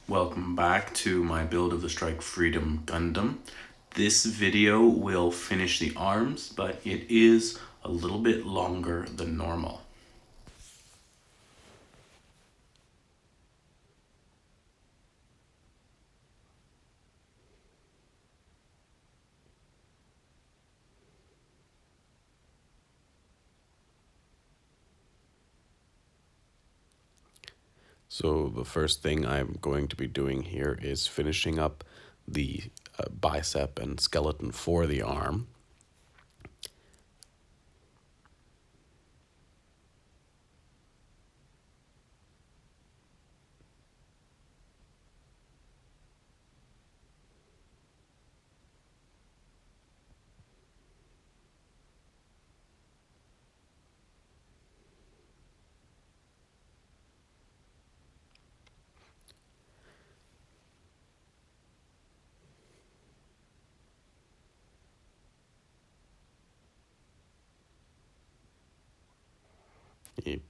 Welcome back to my build of the Strike Freedom Gundam. This video will finish the arms, but it is a little bit longer than normal. So the first thing I'm going to be doing here is finishing up the bicep and skeleton for the arm.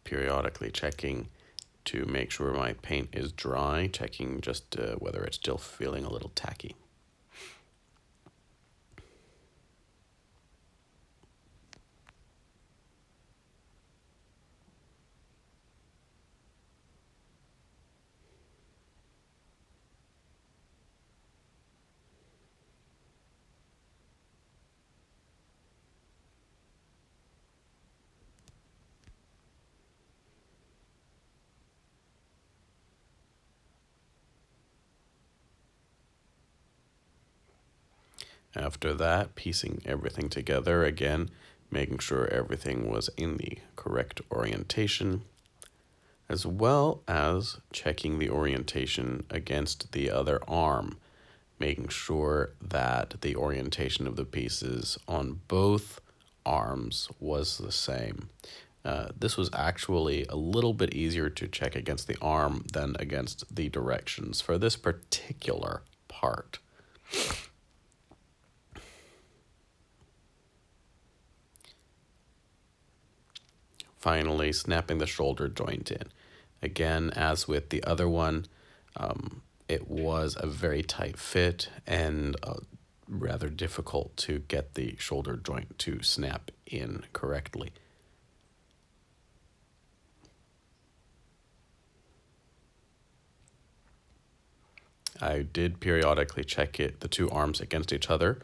Periodically checking to make sure my paint is dry, checking just whether it's still feeling a little tacky. After that, piecing everything together again, making sure everything was in the correct orientation, as well as checking the orientation against the other arm, making sure that the orientation of the pieces on both arms was the same. This was actually a little bit easier to check against the arm than against the directions for this particular part. Finally, snapping the shoulder joint in. Again, as with the other one, it was a very tight fit and rather difficult to get the shoulder joint to snap in correctly. I did periodically check the two arms against each other,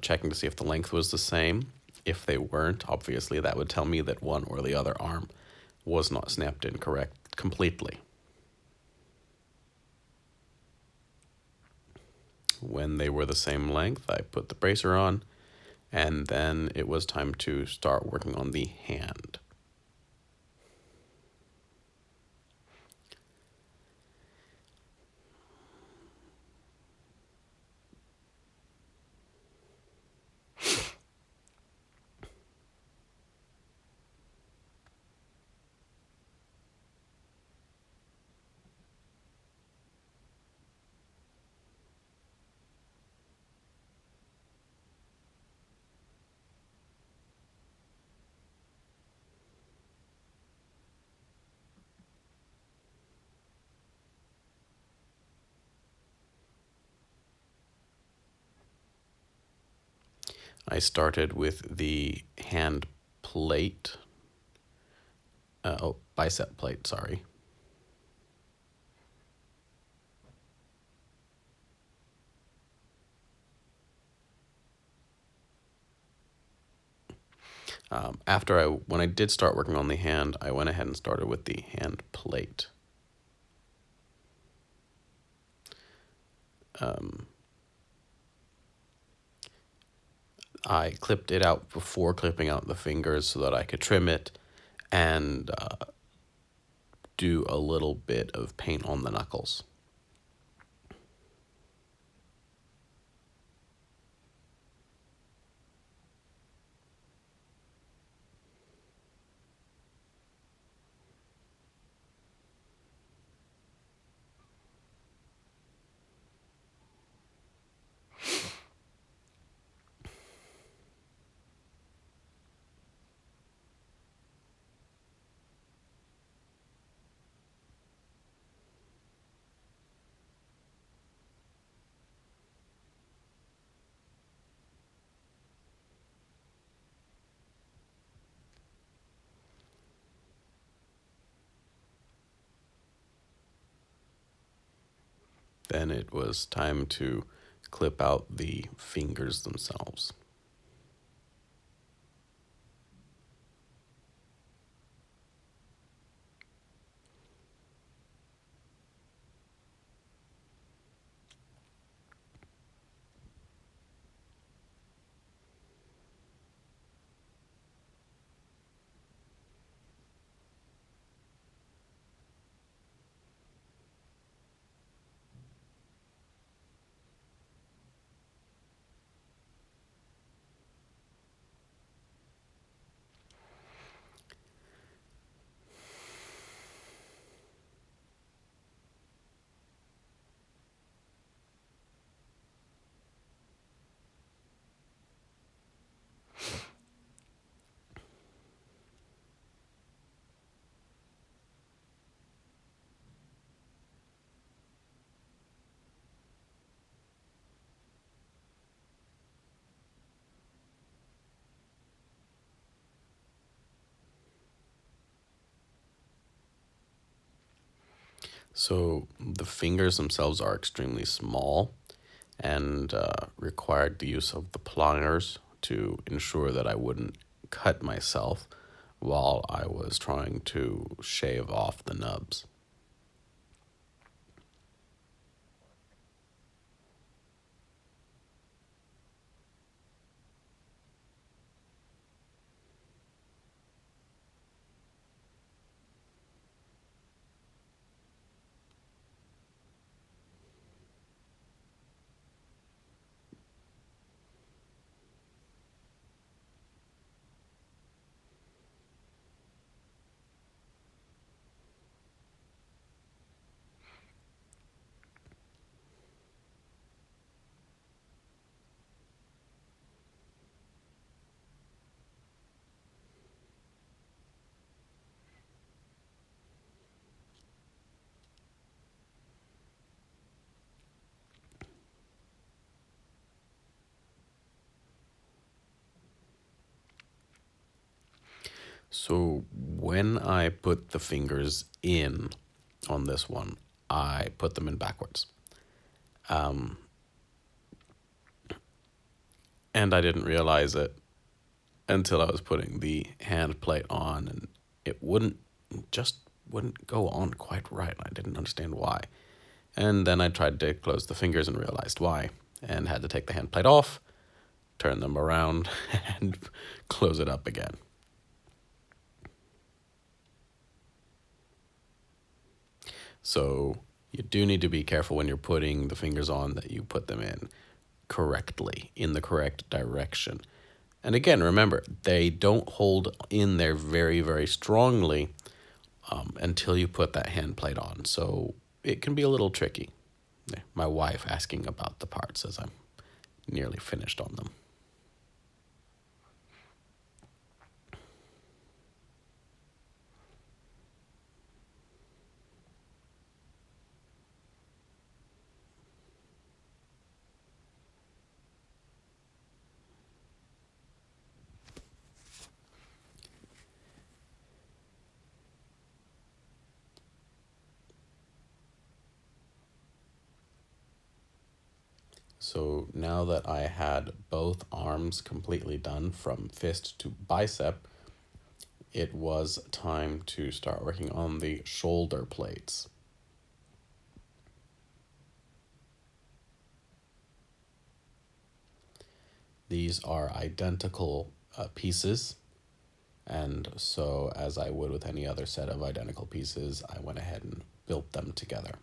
checking to see if the length was the same. If they weren't, obviously that would tell me that one or the other arm was not snapped in completely. When they were the same length, I put the bracer on, and then it was time to start working on the hand. I started with the hand plate, bicep plate, sorry. When I did start working on the hand, I went ahead and started with the hand plate. I clipped it out before clipping out the fingers so that I could trim it and do a little bit of paint on the knuckles. Then it was time to clip out the fingers themselves. So the fingers themselves are extremely small and required the use of the pliers to ensure that I wouldn't cut myself while I was trying to shave off the nubs. So when I put the fingers in on this one, I put them in backwards. And I didn't realize it until I was putting the hand plate on, and it just wouldn't go on quite right. I didn't understand why. And then I tried to close the fingers and realized why, and had to take the hand plate off, turn them around, and close it up again. So you do need to be careful when you're putting the fingers on that you put them in correctly, in the correct direction. And again, remember, they don't hold in there very, very strongly until you put that hand plate on. So it can be a little tricky. My wife asking about the parts as I'm nearly finished on them. So now that I had both arms completely done from fist to bicep, it was time to start working on the shoulder plates. These are identical pieces, and so as I would with any other set of identical pieces, I went ahead and built them together.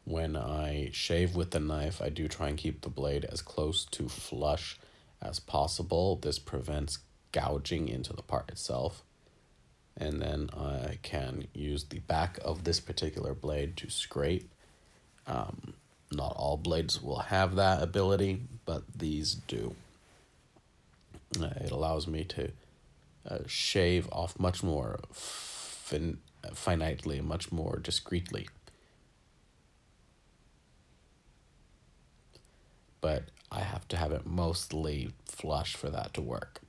When I shave with the knife, I do try and keep the blade as close to flush as possible. This prevents gouging into the part itself. And then I can use the back of this particular blade to scrape. Not all blades will have that ability, but these do. It allows me to shave off much more finitely, much more discreetly. But I have to have it mostly flush for that to work.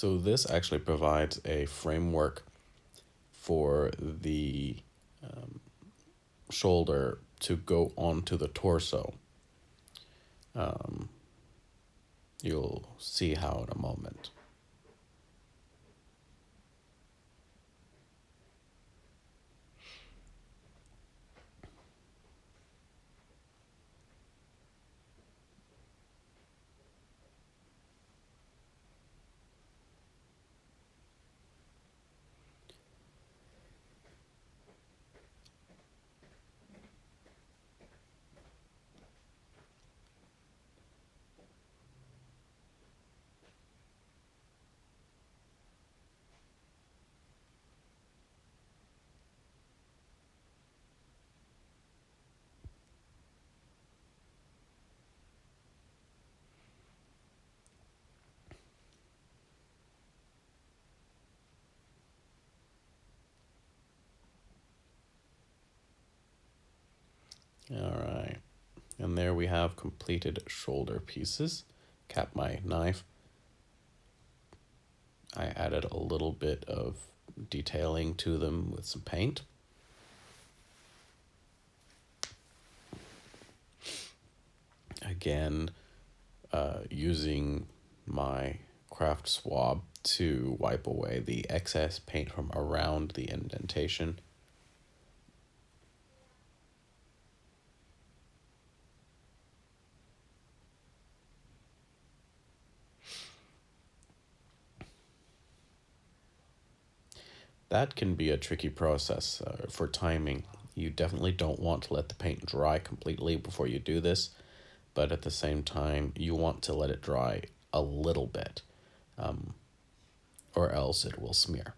So this actually provides a framework for the shoulder to go onto the torso. You'll see how in a moment. All right. And there we have completed shoulder pieces. Cap my knife. I added a little bit of detailing to them with some paint. Again, using my craft swab to wipe away the excess paint from around the indentation. That can be a tricky process for timing. You definitely don't want to let the paint dry completely before you do this, but at the same time, you want to let it dry a little bit, or else it will smear.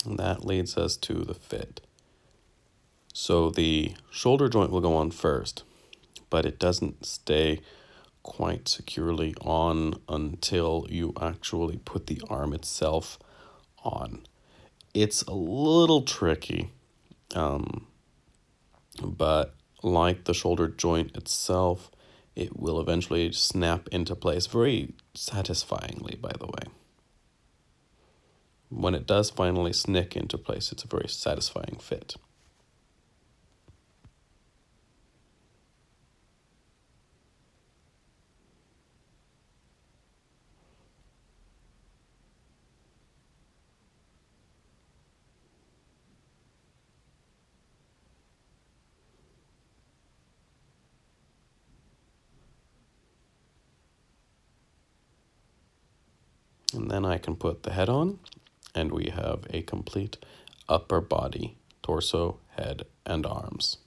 And that leads us to the fit. So the shoulder joint will go on first, but it doesn't stay quite securely on until you actually put the arm itself on. It's a little tricky, but like the shoulder joint itself, it will eventually snap into place very satisfyingly, by the way. When it does finally snick into place, it's a very satisfying fit. And then I can put the head on, and we have a complete upper body, torso, head, and arms.